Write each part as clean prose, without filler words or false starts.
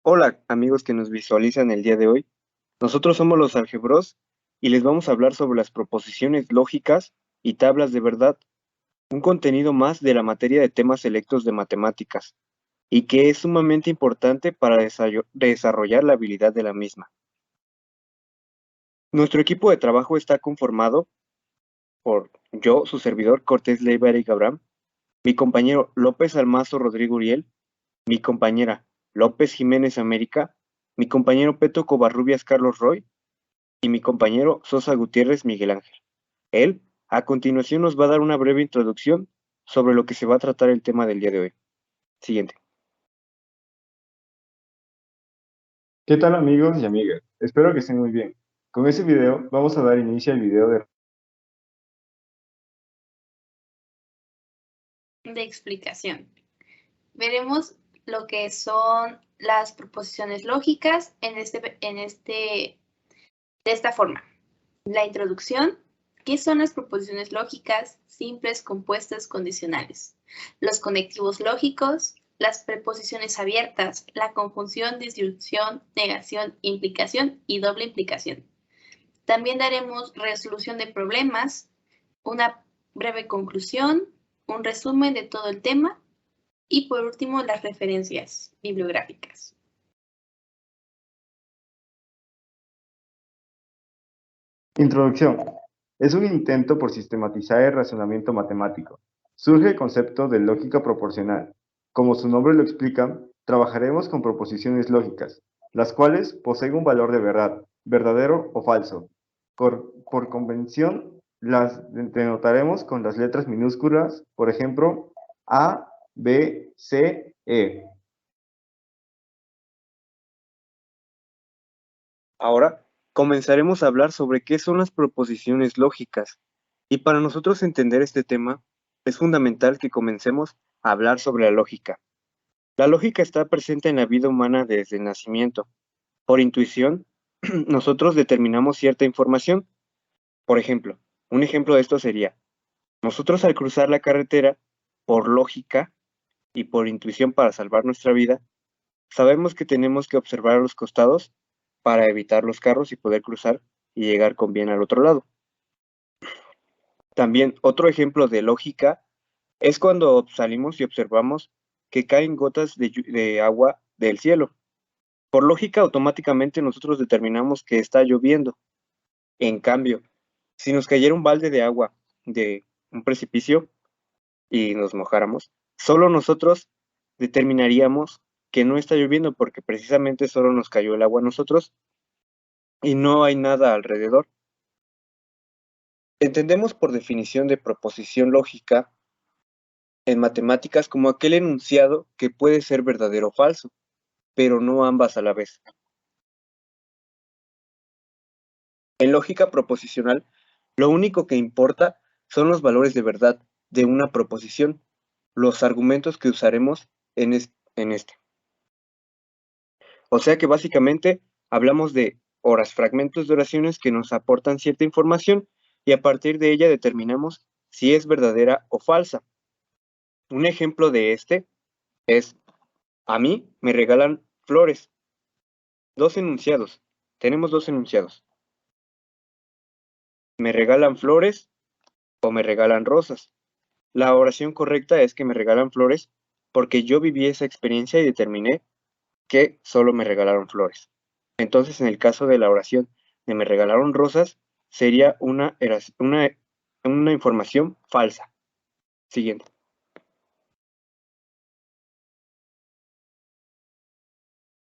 Hola amigos que nos visualizan el día de hoy. Nosotros somos los Algebros y les vamos a hablar sobre las proposiciones lógicas y tablas de verdad, un contenido más de la materia de temas selectos de matemáticas y que es sumamente importante para desarrollar la habilidad de la misma. Nuestro equipo de trabajo está conformado por yo, su servidor Cortés Leiva Eric Abraham, mi compañero López Almazo Rodrigo Uriel, mi compañera López Jiménez América, mi compañero Peto Covarrubias Carlos Roy y mi compañero Sosa Gutiérrez Miguel Ángel. Él, a continuación, nos va a dar una breve introducción sobre lo que se va a tratar el tema del día de hoy. Siguiente. ¿Qué tal amigos y amigas? Espero que estén muy bien. Con este video vamos a dar inicio al video de explicación. Veremos lo que son las proposiciones lógicas de esta forma. La introducción. ¿Qué son las proposiciones lógicas? Simples, compuestas, condicionales. Los conectivos lógicos, las preposiciones abiertas, la conjunción, disyunción, negación, implicación y doble implicación. También daremos resolución de problemas, una breve conclusión, un resumen de todo el tema y por último las referencias bibliográficas. Introducción. Es un intento por sistematizar el razonamiento matemático. Surge el concepto de lógica proposicional. Como su nombre lo explica, trabajaremos con proposiciones lógicas, las cuales poseen un valor de verdad, verdadero o falso. Por convención, las denotaremos con las letras minúsculas, por ejemplo, A, B, C, E. Ahora comenzaremos a hablar sobre qué son las proposiciones lógicas. Y para nosotros entender este tema, es fundamental que comencemos a hablar sobre la lógica. La lógica está presente en la vida humana desde el nacimiento. Por intuición, nosotros determinamos cierta información. Por ejemplo, un ejemplo de esto sería, nosotros al cruzar la carretera, por lógica y por intuición para salvar nuestra vida, sabemos que tenemos que observar a los costados para evitar los carros y poder cruzar y llegar con bien al otro lado. También otro ejemplo de lógica es cuando salimos y observamos que caen gotas de agua del cielo. Por lógica, automáticamente nosotros determinamos que está lloviendo. En cambio, si nos cayera un balde de agua de un precipicio y nos mojáramos, solo nosotros determinaríamos que no está lloviendo porque precisamente solo nos cayó el agua a nosotros y no hay nada alrededor. Entendemos por definición de proposición lógica en matemáticas como aquel enunciado que puede ser verdadero o falso, pero no ambas a la vez. En lógica proposicional, lo único que importa son los valores de verdad de una proposición, los argumentos que usaremos en este. O sea que básicamente hablamos de fragmentos de oraciones que nos aportan cierta información y a partir de ella determinamos si es verdadera o falsa. Un ejemplo de este es, a mí me regalan flores. Dos enunciados. Tenemos dos enunciados. ¿Me regalan flores o me regalan rosas? La oración correcta es que me regalan flores porque yo viví esa experiencia y determiné que solo me regalaron flores. Entonces, en el caso de la oración de me regalaron rosas, sería una información falsa. Siguiente.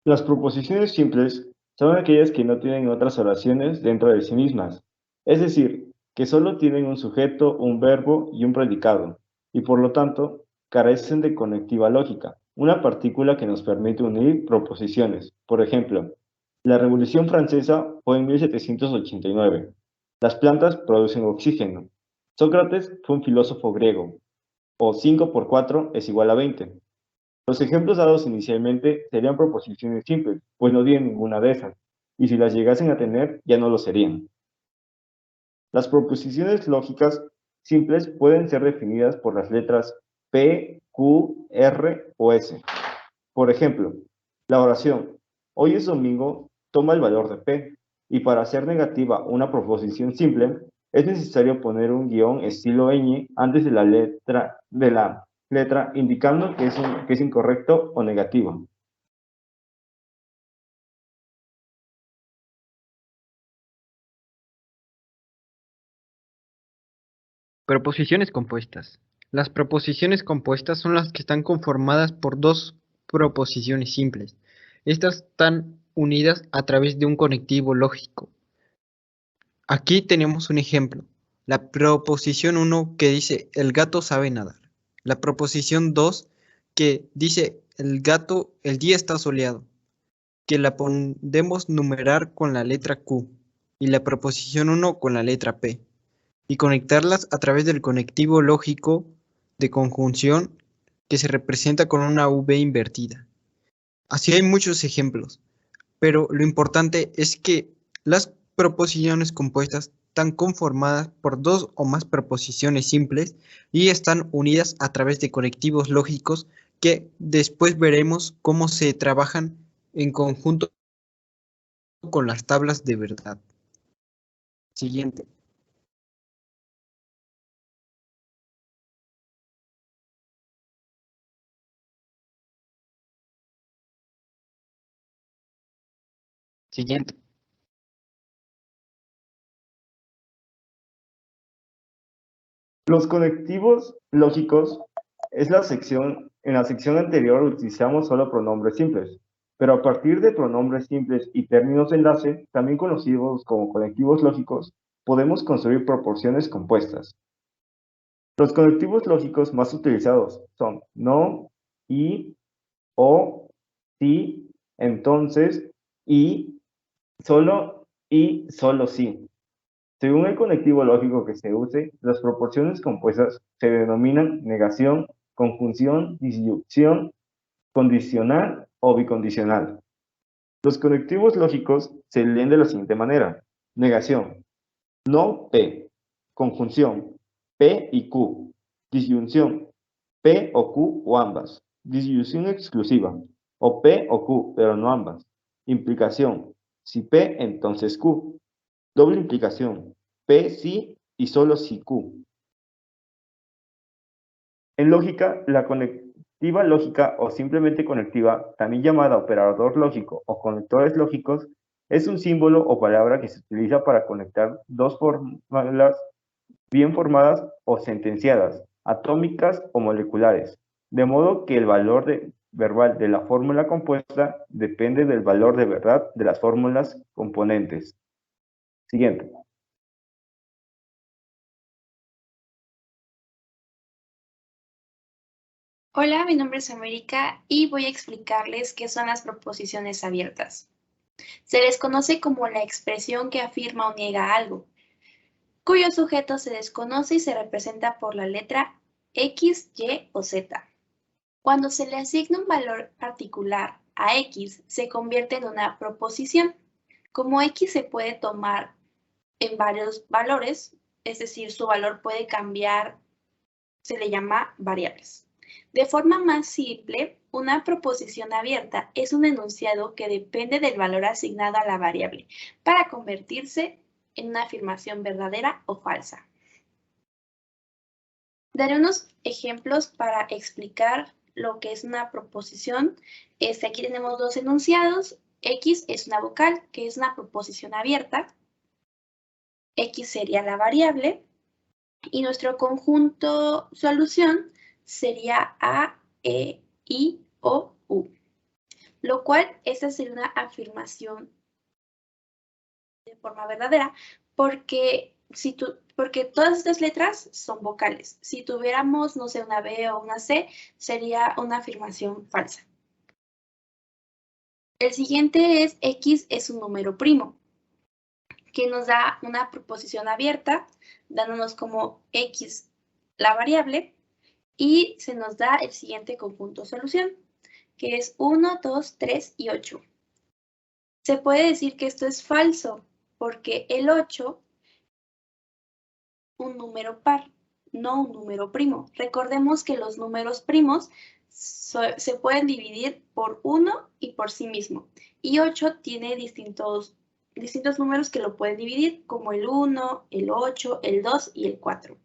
Las proposiciones simples son aquellas que no tienen otras oraciones dentro de sí mismas, es decir, que solo tienen un sujeto, un verbo y un predicado, y por lo tanto carecen de conectiva lógica, una partícula que nos permite unir proposiciones. Por ejemplo, la Revolución Francesa fue en 1789. Las plantas producen oxígeno. Sócrates fue un filósofo griego. O 5 por 4 es igual a 20. Los ejemplos dados inicialmente serían proposiciones simples, pues no tienen ninguna de esas, y si las llegasen a tener, ya no lo serían. Las proposiciones lógicas simples pueden ser definidas por las letras P, Q, R o S. Por ejemplo, la oración hoy es domingo toma el valor de P, y para hacer negativa una proposición simple, es necesario poner un guión estilo ñ antes de la letra indicando que es incorrecto o negativo. Proposiciones compuestas. Las proposiciones compuestas son las que están conformadas por dos proposiciones simples. Estas están unidas a través de un conectivo lógico. Aquí tenemos un ejemplo. La proposición 1 que dice el gato sabe nadar. La proposición 2 que dice el día está soleado, que la podemos numerar con la letra Q y la proposición 1 con la letra P y conectarlas a través del conectivo lógico de conjunción que se representa con una V invertida. Así hay muchos ejemplos, pero lo importante es que las proposiciones compuestas están conformadas por dos o más proposiciones simples y están unidas a través de conectivos lógicos que después veremos cómo se trabajan en conjunto con las tablas de verdad. Siguiente. Siguiente. Los conectivos lógicos en la sección anterior utilizamos solo pronombres simples, pero a partir de pronombres simples y términos de enlace, también conocidos como conectivos lógicos, podemos construir proporciones compuestas. Los conectivos lógicos más utilizados son no, y, o, sí, entonces, y, solo sí. Según el conectivo lógico que se use, las proporciones compuestas se denominan negación, conjunción, disyunción, condicional o bicondicional. Los conectivos lógicos se leen de la siguiente manera. Negación, no P. Conjunción, P y Q. Disyunción, P o Q o ambas. Disyunción exclusiva, o P o Q, pero no ambas. Implicación, si P, entonces Q. Doble implicación, P sí y solo si Q. En lógica, la conectiva lógica o simplemente conectiva, también llamada operador lógico o conectores lógicos, es un símbolo o palabra que se utiliza para conectar dos fórmulas bien formadas o sentenciadas, atómicas o moleculares, de modo que el valor verbal de la fórmula compuesta depende del valor de verdad de las fórmulas componentes. Siguiente. Hola, mi nombre es América y voy a explicarles qué son las proposiciones abiertas. Se les conoce como la expresión que afirma o niega algo, cuyo sujeto se desconoce y se representa por la letra X, Y o Z. Cuando se le asigna un valor particular a X, se convierte en una proposición. Como X se puede tomar en varios valores, es decir, su valor puede cambiar, se le llama variables. De forma más simple, una proposición abierta es un enunciado que depende del valor asignado a la variable para convertirse en una afirmación verdadera o falsa. Daré unos ejemplos para explicar lo que es una proposición. Aquí tenemos dos enunciados. X es una vocal, que es una proposición abierta. X sería la variable. Y nuestro conjunto solución sería A, E, I, O, U. Lo cual, esta sería una afirmación de forma verdadera, porque todas estas letras son vocales. Si tuviéramos, no sé, una B o una C, sería una afirmación falsa. El siguiente es X es un número primo, que nos da una proposición abierta, dándonos como X la variable, y se nos da el siguiente conjunto solución, que es 1, 2, 3 y 8. Se puede decir que esto es falso, porque el 8 un número par, no un número primo. Recordemos que los números primos se pueden dividir por 1 y por sí mismo. Y 8 tiene distintos números que lo pueden dividir, como el 1, el 8, el 2 y el 4.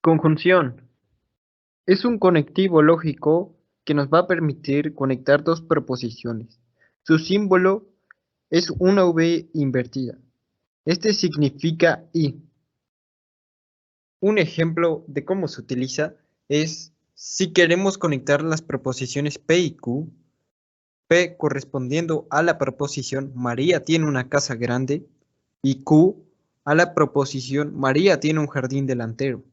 Conjunción. Es un conectivo lógico que nos va a permitir conectar dos proposiciones. Su símbolo es una V invertida. Este significa y. Un ejemplo de cómo se utiliza es si queremos conectar las proposiciones P y Q, P correspondiendo a la proposición María tiene una casa grande y Q a la proposición María tiene un jardín delantero.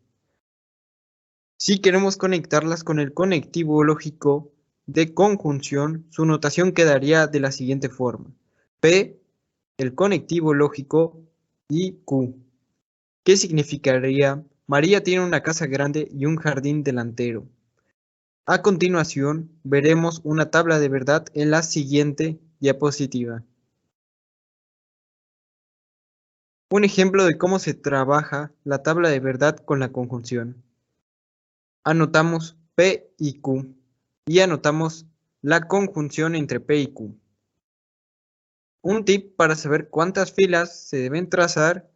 Si queremos conectarlas con el conectivo lógico de conjunción, su notación quedaría de la siguiente forma. P, el conectivo lógico, y Q. ¿Qué significaría? María tiene una casa grande y un jardín delantero. A continuación, veremos una tabla de verdad en la siguiente diapositiva. Un ejemplo de cómo se trabaja la tabla de verdad con la conjunción. Anotamos P y Q y anotamos la conjunción entre P y Q. Un tip para saber cuántas filas se deben trazar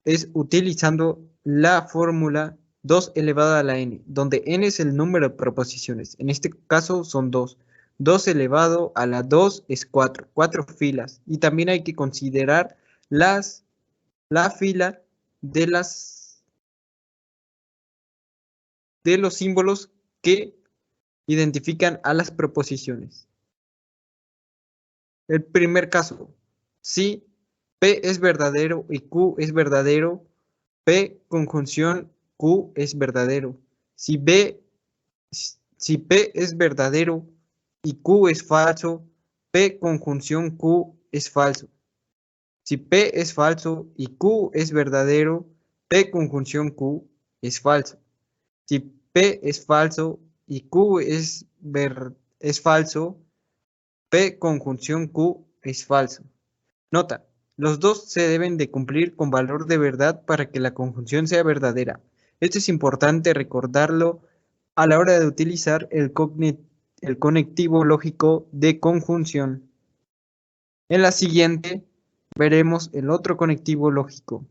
es utilizando la fórmula 2 elevado a la n, donde n es el número de proposiciones. En este caso son 2. 2 elevado a la 2 es 4, 4 filas. Y también hay que considerar la fila de los símbolos que identifican a las proposiciones. El primer caso, si P es verdadero y Q es verdadero, P conjunción Q es verdadero. Si P es verdadero y Q es falso, P conjunción Q es falso. Si P es falso y Q es verdadero, P conjunción Q es falso. Si P es falso y Q es falso, P conjunción Q es falso. Nota, los dos se deben de cumplir con valor de verdad para que la conjunción sea verdadera. Esto es importante recordarlo a la hora de utilizar el conectivo lógico de conjunción. En la siguiente veremos el otro conectivo lógico.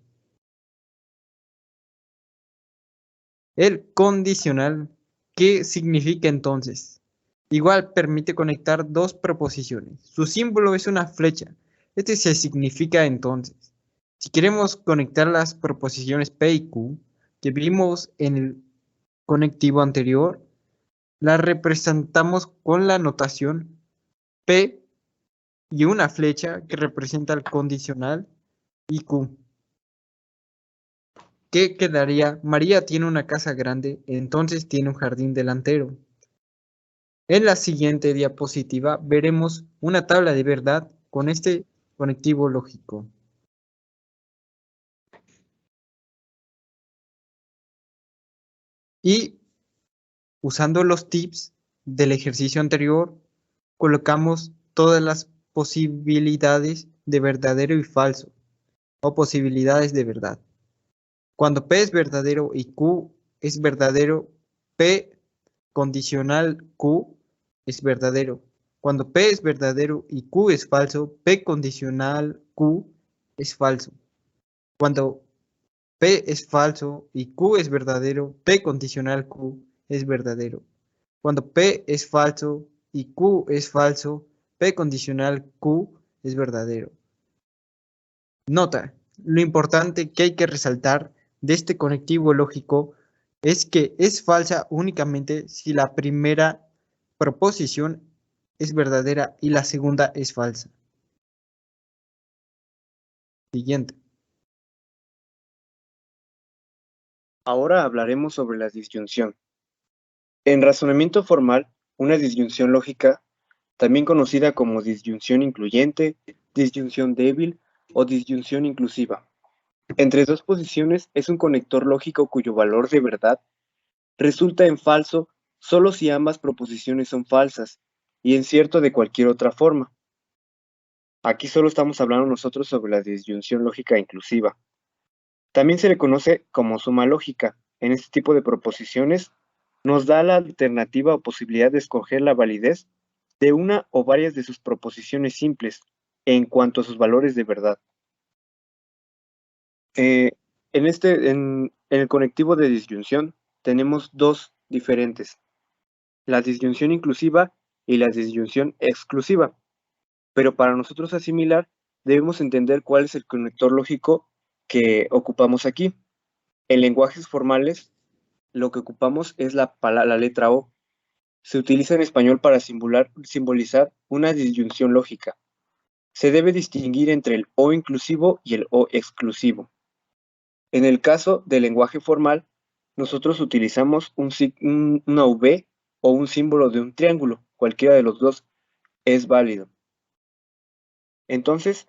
El condicional, ¿qué significa entonces? Igual permite conectar dos proposiciones. Su símbolo es una flecha. Este se significa entonces. Si queremos conectar las proposiciones P y Q que vimos en el conectivo anterior, las representamos con la notación P y una flecha que representa el condicional y Q. ¿Qué quedaría? María tiene una casa grande, entonces tiene un jardín delantero. En la siguiente diapositiva veremos una tabla de verdad con este conectivo lógico. Y usando los tips del ejercicio anterior, colocamos todas las posibilidades de verdadero y falso, o posibilidades de verdad. Cuando P es verdadero y Q es verdadero, P condicional Q es verdadero. Cuando P es verdadero y Q es falso, P condicional Q es falso. Cuando P es falso y Q es verdadero, P condicional Q es verdadero. Cuando P es falso y Q es falso, P condicional Q es verdadero. Nota, lo importante que hay que resaltar de este conectivo lógico es que es falsa únicamente si la primera proposición es verdadera y la segunda es falsa. Siguiente. Ahora hablaremos sobre la disyunción. En razonamiento formal, una disyunción lógica, también conocida como disyunción incluyente, disyunción débil o disyunción inclusiva, entre dos posiciones es un conector lógico cuyo valor de verdad resulta en falso solo si ambas proposiciones son falsas y en cierto de cualquier otra forma. Aquí solo estamos hablando nosotros sobre la disyunción lógica inclusiva. También se le conoce como suma lógica. En este tipo de proposiciones nos da la alternativa o posibilidad de escoger la validez de una o varias de sus proposiciones simples en cuanto a sus valores de verdad. En el conectivo de disyunción tenemos dos diferentes, la disyunción inclusiva y la disyunción exclusiva. Pero para nosotros asimilar, debemos entender cuál es el conector lógico que ocupamos aquí. En lenguajes formales, lo que ocupamos es la letra O. Se utiliza en español para simbolizar una disyunción lógica. Se debe distinguir entre el O inclusivo y el O exclusivo. En el caso del lenguaje formal, nosotros utilizamos una V o un símbolo de un triángulo. Cualquiera de los dos es válido. Entonces,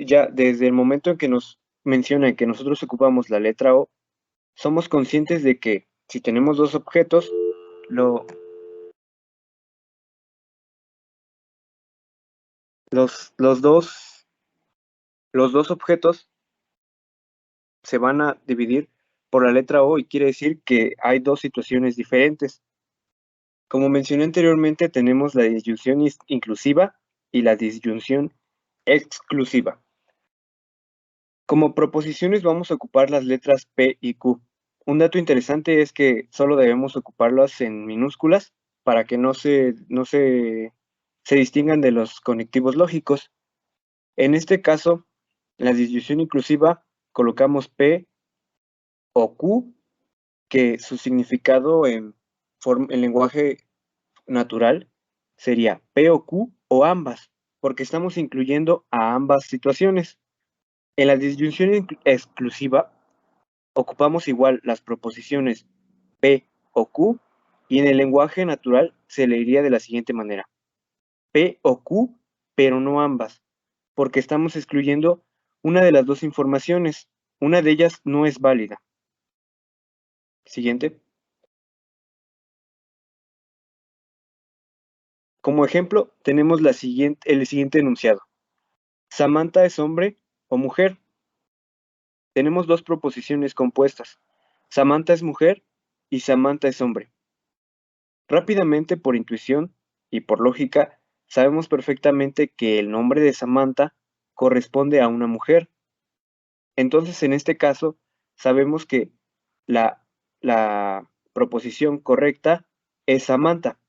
ya desde el momento en que nos mencionan que nosotros ocupamos la letra O, somos conscientes de que si tenemos dos objetos, los dos objetos se van a dividir por la letra O y quiere decir que hay dos situaciones diferentes. Como mencioné anteriormente, tenemos la disyunción inclusiva y la disyunción exclusiva. Como proposiciones vamos a ocupar las letras P y Q. Un dato interesante es que solo debemos ocuparlas en minúsculas para que no se distingan de los conectivos lógicos. En este caso, en la disyunción inclusiva colocamos P o Q, que su significado en lenguaje natural sería P o Q o ambas, porque estamos incluyendo a ambas situaciones. En la disyunción exclusiva ocupamos igual las proposiciones P o Q y en el lenguaje natural se leería de la siguiente manera: P o Q, pero no ambas, porque estamos excluyendo una de las dos informaciones. Una de ellas no es válida. Siguiente. Como ejemplo, tenemos el siguiente enunciado. Samantha es hombre o mujer. Tenemos dos proposiciones compuestas. Samantha es mujer y Samantha es hombre. Rápidamente, por intuición y por lógica, sabemos perfectamente que el nombre de Samantha corresponde a una mujer. Entonces, en este caso, sabemos que la proposición correcta es Samantha,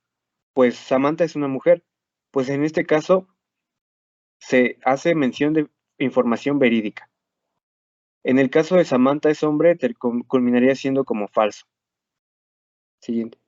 pues Samantha es una mujer. Pues en este caso, se hace mención de información verídica. En el caso de Samantha es hombre, culminaría siendo como falso. Siguiente.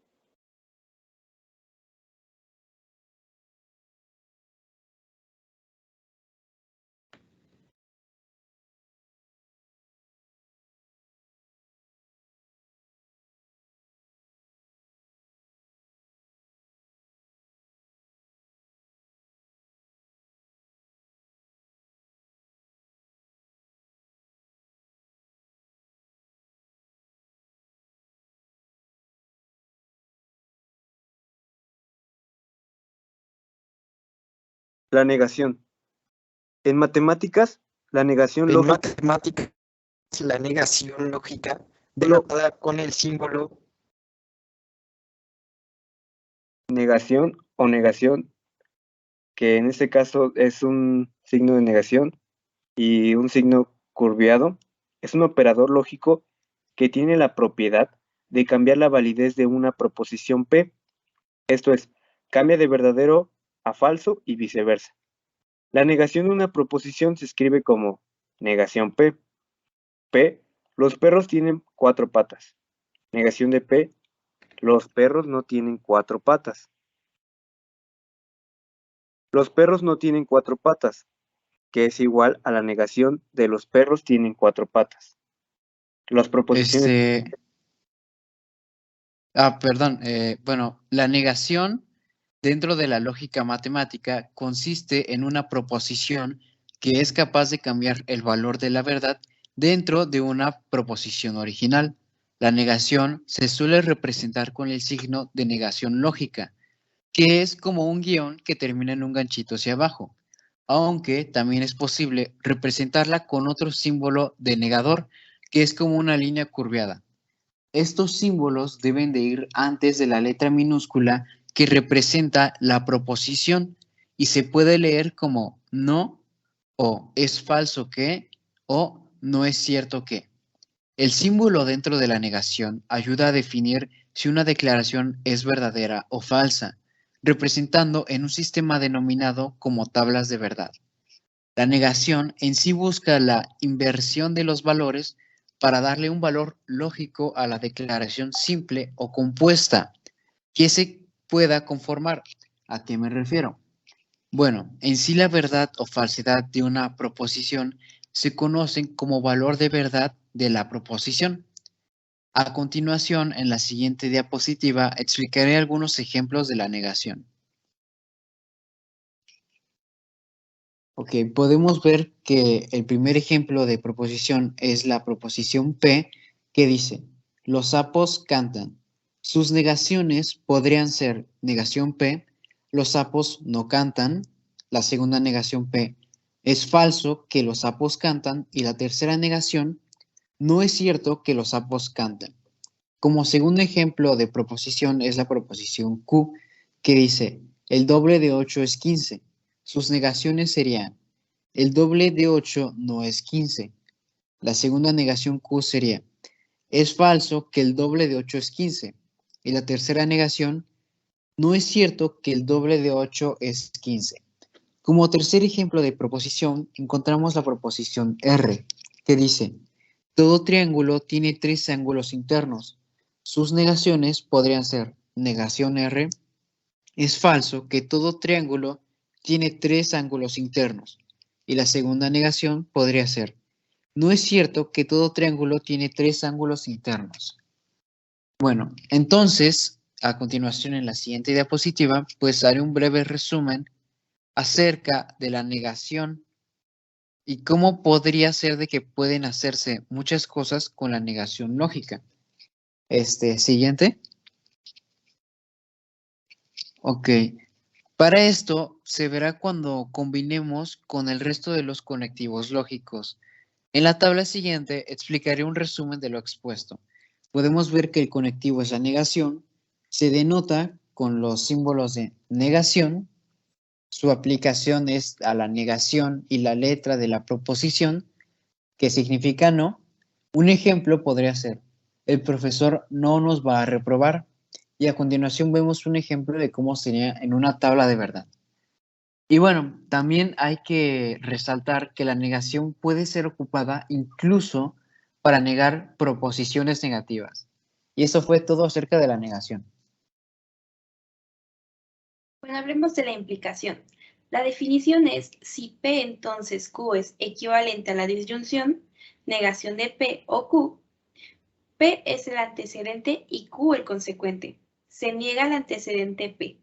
La negación. En matemáticas, la negación En lógica. matemáticas, la negación lógica denotada con el símbolo Negación o negación, que en este caso es un signo de negación y un signo curviado. Es un operador lógico que tiene la propiedad de cambiar la validez de una proposición P. Esto es, cambia de verdadero a falso y viceversa. La negación de una proposición se escribe como negación P. P, los perros tienen 4 patas. Negación de P, los perros no tienen 4 patas. Los perros no tienen 4 patas, que es igual a la negación de los perros tienen 4 patas. Las proposiciones... Perdón, bueno, la negación dentro de la lógica matemática consiste en una proposición que es capaz de cambiar el valor de la verdad dentro de una proposición original. La negación se suele representar con el signo de negación lógica, que es como un guión que termina en un ganchito hacia abajo, aunque también es posible representarla con otro símbolo de negador, que es como una línea curveada. Estos símbolos deben de ir antes de la letra minúscula que representa la proposición y se puede leer como no, o es falso que, o no es cierto que. El símbolo dentro de la negación ayuda a definir si una declaración es verdadera o falsa, representando en un sistema denominado como tablas de verdad. La negación en sí busca la inversión de los valores para darle un valor lógico a la declaración simple o compuesta que se pueda conformar. ¿A qué me refiero? Bueno, en sí la verdad o falsedad de una proposición se conocen como valor de verdad de la proposición. A continuación, en la siguiente diapositiva, explicaré algunos ejemplos de la negación. Ok, podemos ver que el primer ejemplo de proposición es la proposición P, que dice, los sapos cantan. Sus negaciones podrían ser negación P, los sapos no cantan. La segunda negación P, es falso que los sapos cantan. Y la tercera negación, no es cierto que los sapos cantan. Como segundo ejemplo de proposición es la proposición Q, que dice, el doble de 8 es 15. Sus negaciones serían, el doble de 8 no es 15. La segunda negación Q sería, es falso que el doble de 8 es 15. Y la tercera negación, no es cierto que el doble de 8 es 15. Como tercer ejemplo de proposición, encontramos la proposición R, que dice, todo triángulo tiene 3 ángulos internos. Sus negaciones podrían ser negación R, es falso que todo triángulo tiene 3 ángulos internos. Y la segunda negación podría ser, no es cierto que todo triángulo tiene 3 ángulos internos. Bueno, entonces, a continuación en la siguiente diapositiva, pues haré un breve resumen acerca de la negación y cómo podría ser de que pueden hacerse muchas cosas con la negación lógica. Siguiente. Ok. Para esto se verá cuando combinemos con el resto de los conectivos lógicos. En la tabla siguiente explicaré un resumen de lo expuesto. Podemos ver que el conectivo es la negación, se denota con los símbolos de negación, su aplicación es a la negación y la letra de la proposición, que significa no. Un ejemplo podría ser, el profesor no nos va a reprobar. Y a continuación vemos un ejemplo de cómo sería en una tabla de verdad. Y bueno, también hay que resaltar que la negación puede ser ocupada incluso para negar proposiciones negativas. Y eso fue todo acerca de la negación. Bueno, hablemos de la implicación. La definición es, si P entonces Q es equivalente a la disyunción, negación de P o Q, P es el antecedente y Q el consecuente. Se niega el antecedente P.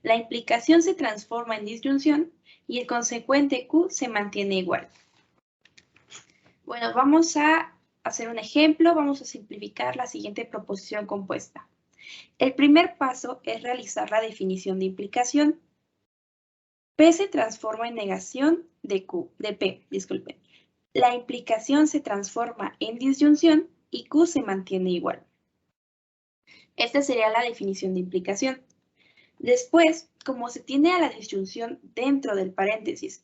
La implicación se transforma en disyunción y el consecuente Q se mantiene igual. Bueno, vamos a hacer un ejemplo. Vamos a simplificar la siguiente proposición compuesta. El primer paso es realizar la definición de implicación. P se transforma en negación de P. La implicación se transforma en disyunción y Q se mantiene igual. Esta sería la definición de implicación. Después, como se tiene a la disyunción dentro del paréntesis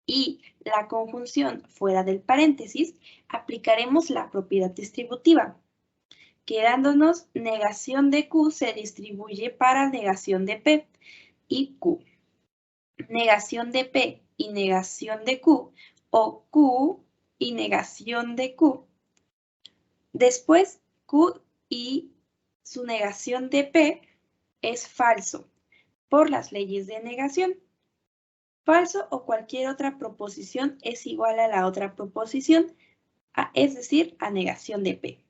y la conjunción fuera del paréntesis, aplicaremos la propiedad distributiva. Quedándonos negación de Q se distribuye para negación de P y Q. Negación de P y negación de Q o Q y negación de Q. Después, Q y su negación de P es falso por las leyes de negación. Falso o cualquier otra proposición es igual a la otra proposición, es decir, a negación de P.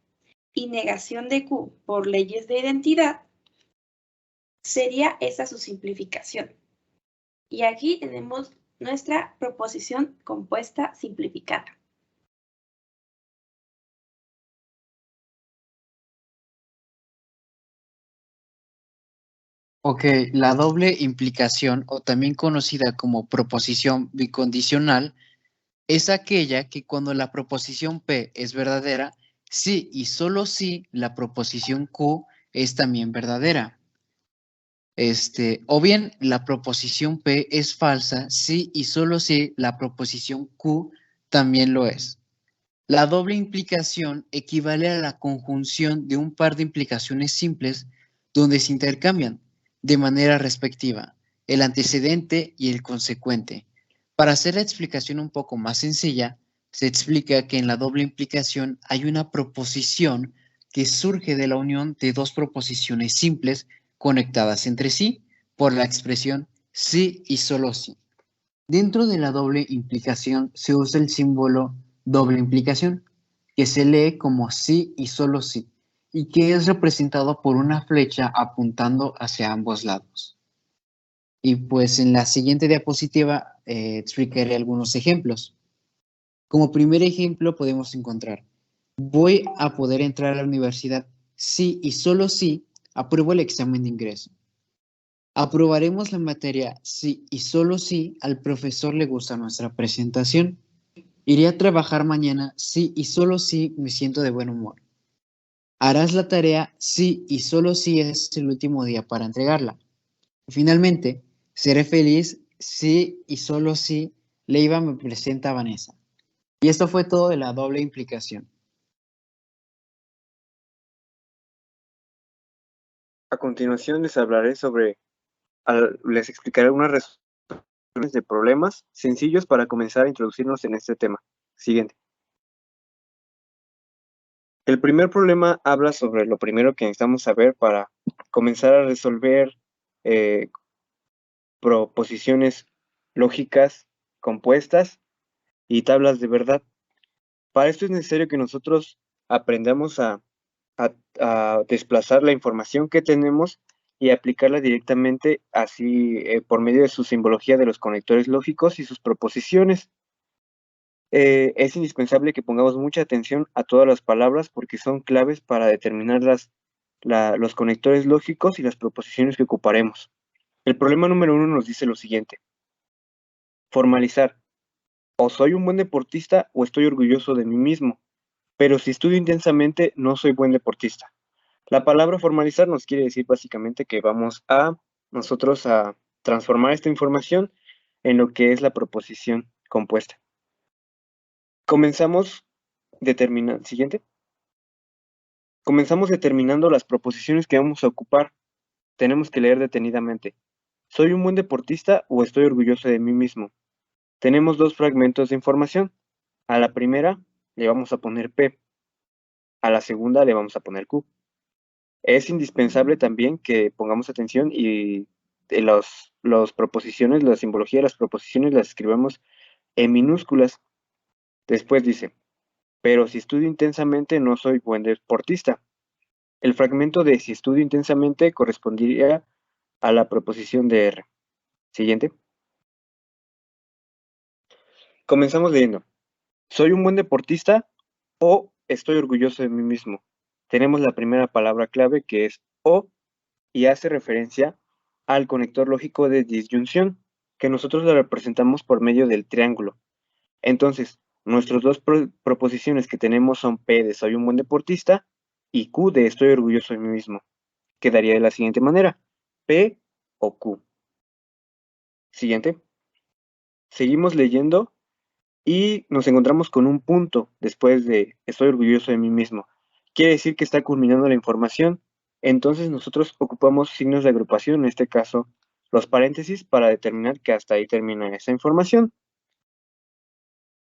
Y negación de Q por leyes de identidad sería esa su simplificación. Y aquí tenemos nuestra proposición compuesta simplificada. Ok, la doble implicación, o también conocida como proposición bicondicional, es aquella que cuando la proposición P es verdadera, sí y solo si la proposición Q es también verdadera. O bien la proposición P es falsa, sí y solo si la proposición Q también lo es. La doble implicación equivale a la conjunción de un par de implicaciones simples donde se intercambian de manera respectiva el antecedente y el consecuente. Para hacer la explicación un poco más sencilla, se explica que en la doble implicación hay una proposición que surge de la unión de dos proposiciones simples conectadas entre sí por la expresión sí y solo sí. Dentro de la doble implicación se usa el símbolo doble implicación, que se lee como sí y solo sí, y que es representado por una flecha apuntando hacia ambos lados. Y pues en la siguiente diapositiva explicaré algunos ejemplos. Como primer ejemplo podemos encontrar, voy a poder entrar a la universidad si y solo si apruebo el examen de ingreso. Aprobaremos la materia si y solo si al profesor le gusta nuestra presentación. Iré a trabajar mañana si y solo si me siento de buen humor. Harás la tarea si y solo si es el último día para entregarla. Finalmente, seré feliz si y solo si Leiva me presenta a Vanessa. Y esto fue todo de la doble implicación. A continuación les explicaré algunas resoluciones de problemas sencillos para comenzar a introducirnos en este tema. Siguiente. El primer problema habla sobre lo primero que necesitamos saber para comenzar a resolver proposiciones lógicas compuestas y tablas de verdad. Para esto es necesario que nosotros aprendamos a desplazar la información que tenemos y aplicarla directamente así por medio de su simbología de los conectores lógicos y sus proposiciones. Es indispensable que pongamos mucha atención a todas las palabras porque son claves para determinar los conectores lógicos y las proposiciones que ocuparemos. El problema número 1 nos dice lo siguiente. Formalizar. O soy un buen deportista o estoy orgulloso de mí mismo, pero si estudio intensamente no soy buen deportista. La palabra formalizar nos quiere decir básicamente que vamos a nosotros a transformar esta información en lo que es la proposición compuesta. Comenzamos determinando las proposiciones que vamos a ocupar. Tenemos que leer detenidamente. ¿Soy un buen deportista o estoy orgulloso de mí mismo? Tenemos dos fragmentos de información. A la primera le vamos a poner P. A la segunda le vamos a poner Q. Es indispensable también que pongamos atención y las proposiciones, la simbología de las proposiciones las escribamos en minúsculas. Después dice, pero si estudio intensamente no soy buen deportista. El fragmento de si estudio intensamente correspondería a la proposición de R. Siguiente. Comenzamos leyendo. ¿Soy un buen deportista o estoy orgulloso de mí mismo? Tenemos la primera palabra clave que es O y hace referencia al conector lógico de disyunción, que nosotros lo representamos por medio del triángulo. Entonces, nuestras dos proposiciones que tenemos son P de soy un buen deportista y Q de estoy orgulloso de mí mismo. Quedaría de la siguiente manera, P o Q. Siguiente. seguimos leyendo y nos encontramos con un punto después de estoy orgulloso de mí mismo. Quiere decir que está culminando la información. Entonces nosotros ocupamos signos de agrupación, en este caso los paréntesis, para determinar que hasta ahí termina esa información.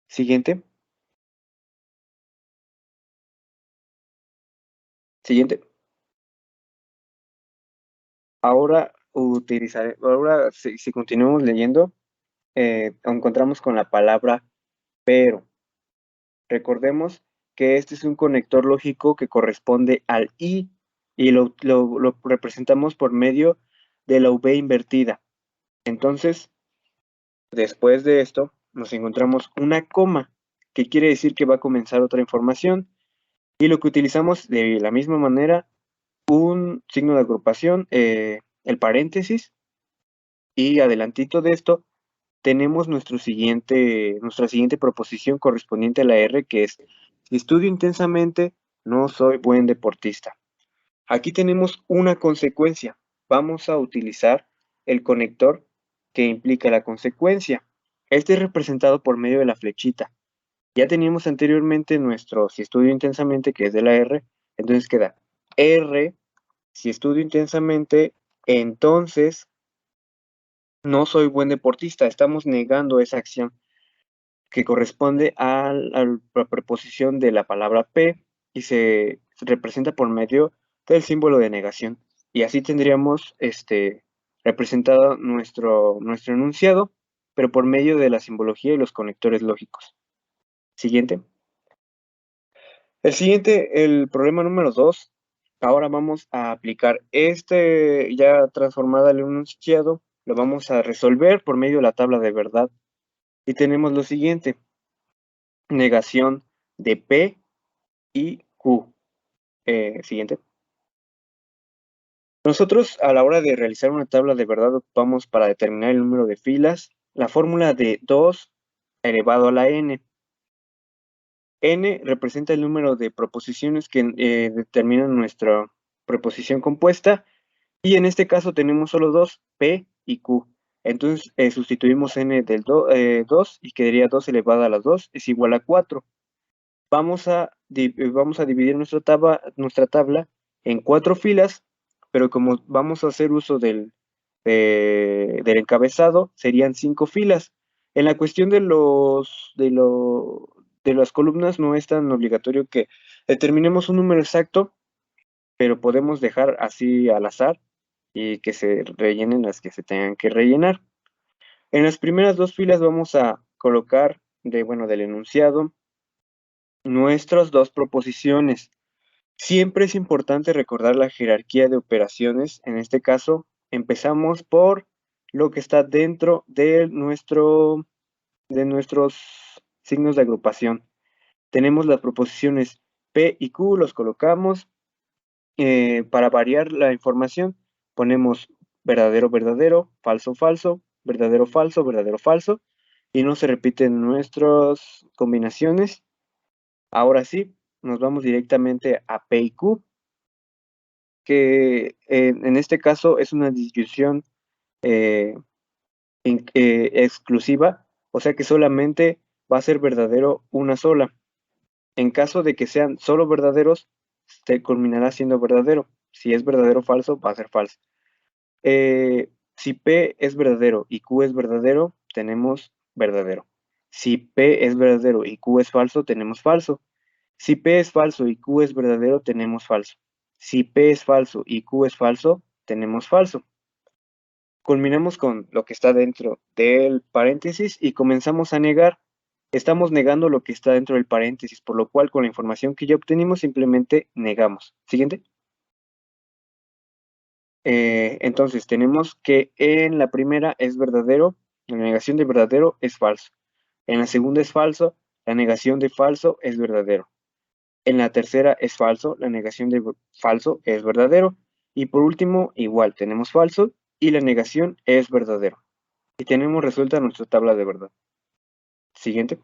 Siguiente. Siguiente. Ahora si continuamos leyendo, encontramos con la palabra pero. Recordemos que este es un conector lógico que corresponde al y lo representamos por medio de la V invertida. Entonces, después de esto, nos encontramos una coma, que quiere decir que va a comenzar otra información, y lo que utilizamos de la misma manera, un signo de agrupación, el paréntesis, y adelantito de esto tenemos nuestra siguiente proposición correspondiente a la R, que es, si estudio intensamente, no soy buen deportista. Aquí tenemos una consecuencia. Vamos a utilizar el conector que implica la consecuencia. Este es representado por medio de la flechita. Ya teníamos anteriormente nuestro si estudio intensamente, que es de la R, entonces queda R, si estudio intensamente, entonces no soy buen deportista. Estamos negando esa acción que corresponde a la preposición de la palabra P y se representa por medio del símbolo de negación. Y así tendríamos representado nuestro enunciado, pero por medio de la simbología y los conectores lógicos. Siguiente. El problema número 2. Ahora vamos a aplicar ya transformada el enunciado, lo vamos a resolver por medio de la tabla de verdad. Y tenemos lo siguiente. Negación de P y Q. Siguiente. Nosotros a la hora de realizar una tabla de verdad ocupamos para determinar el número de filas la fórmula de 2 elevado a la n. N representa el número de proposiciones que determinan nuestra preposición compuesta y en este caso tenemos solo dos, P y Q. Entonces sustituimos n del 2 y quedaría 2 elevado a las 2 es igual a 4. Vamos a dividir nuestra tabla en 4 filas, pero como vamos a hacer uso del encabezado, serían 5 filas. En la cuestión de las columnas no es tan obligatorio que determinemos un número exacto, pero podemos dejar así al azar y que se rellenen las que se tengan que rellenar. En las primeras 2 filas vamos a colocar del enunciado nuestras 2 proposiciones. Siempre es importante recordar la jerarquía de operaciones. En este caso, empezamos por lo que está dentro de nuestros signos de agrupación. Tenemos las proposiciones P y Q, los colocamos. Para variar la información, ponemos verdadero, verdadero, falso, falso, verdadero, falso, verdadero, falso, y no se repiten nuestras combinaciones. Ahora sí, nos vamos directamente a P y Q, que en este caso es una disyunción exclusiva, o sea que solamente va a ser verdadero una sola. En caso de que sean solo verdaderos, se culminará siendo verdadero. Si es verdadero o falso, va a ser falso. Si P es verdadero y Q es verdadero, tenemos verdadero. Si P es verdadero y Q es falso, tenemos falso. Si P es falso y Q es verdadero, tenemos falso. Si P es falso y Q es falso, tenemos falso. Culminamos con lo que está dentro del paréntesis y comenzamos a negar. Estamos negando lo que está dentro del paréntesis, por lo cual con la información que ya obtenimos simplemente negamos. Siguiente. Entonces tenemos que en la primera es verdadero, la negación de verdadero es falso. En la segunda es falso, la negación de falso es verdadero. En la tercera es falso, la negación de falso es verdadero. Y por último, igual, tenemos falso y la negación es verdadero. Y tenemos resuelta nuestra tabla de verdad. Siguiente.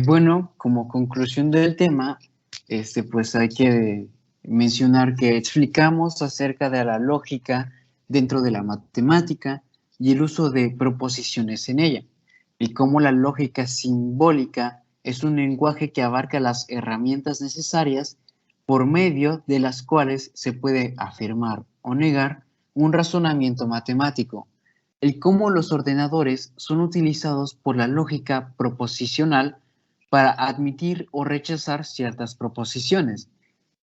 Bueno, como conclusión del tema, pues hay que mencionar que explicamos acerca de la lógica dentro de la matemática y el uso de proposiciones en ella, y cómo la lógica simbólica es un lenguaje que abarca las herramientas necesarias por medio de las cuales se puede afirmar o negar un razonamiento matemático, el cómo los ordenadores son utilizados por la lógica proposicional para admitir o rechazar ciertas proposiciones.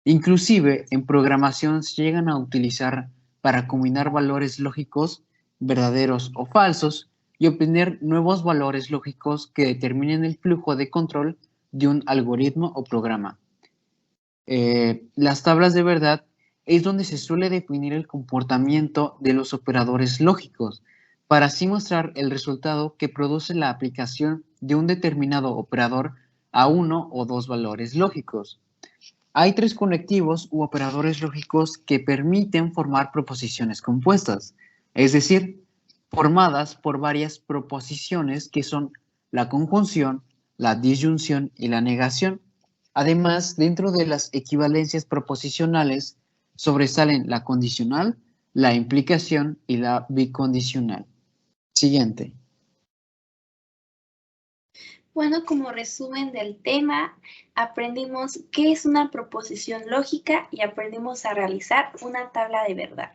Inclusive en programación se llegan a utilizar para combinar valores lógicos verdaderos o falsos y obtener nuevos valores lógicos que determinen el flujo de control de un algoritmo o programa. Las tablas de verdad es donde se suele definir el comportamiento de los operadores lógicos, para así mostrar el resultado que produce la aplicación de un determinado operador a uno o dos valores lógicos. Hay tres conectivos u operadores lógicos que permiten formar proposiciones compuestas, es decir, formadas por varias proposiciones que son la conjunción, la disyunción y la negación. Además, dentro de las equivalencias proposicionales sobresalen la condicional, la implicación y la bicondicional. Siguiente. Bueno, como resumen del tema, aprendimos qué es una proposición lógica y aprendimos a realizar una tabla de verdad.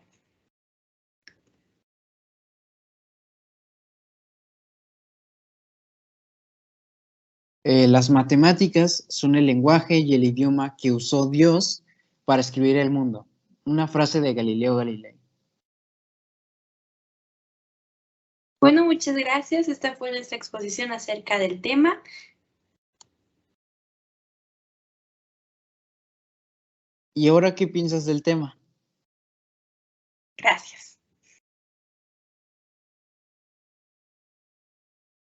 Las matemáticas son el lenguaje y el idioma que usó Dios para escribir el mundo. Una frase de Galileo Galilei. Bueno, muchas gracias. Esta fue nuestra exposición acerca del tema. ¿Y ahora qué piensas del tema? Gracias.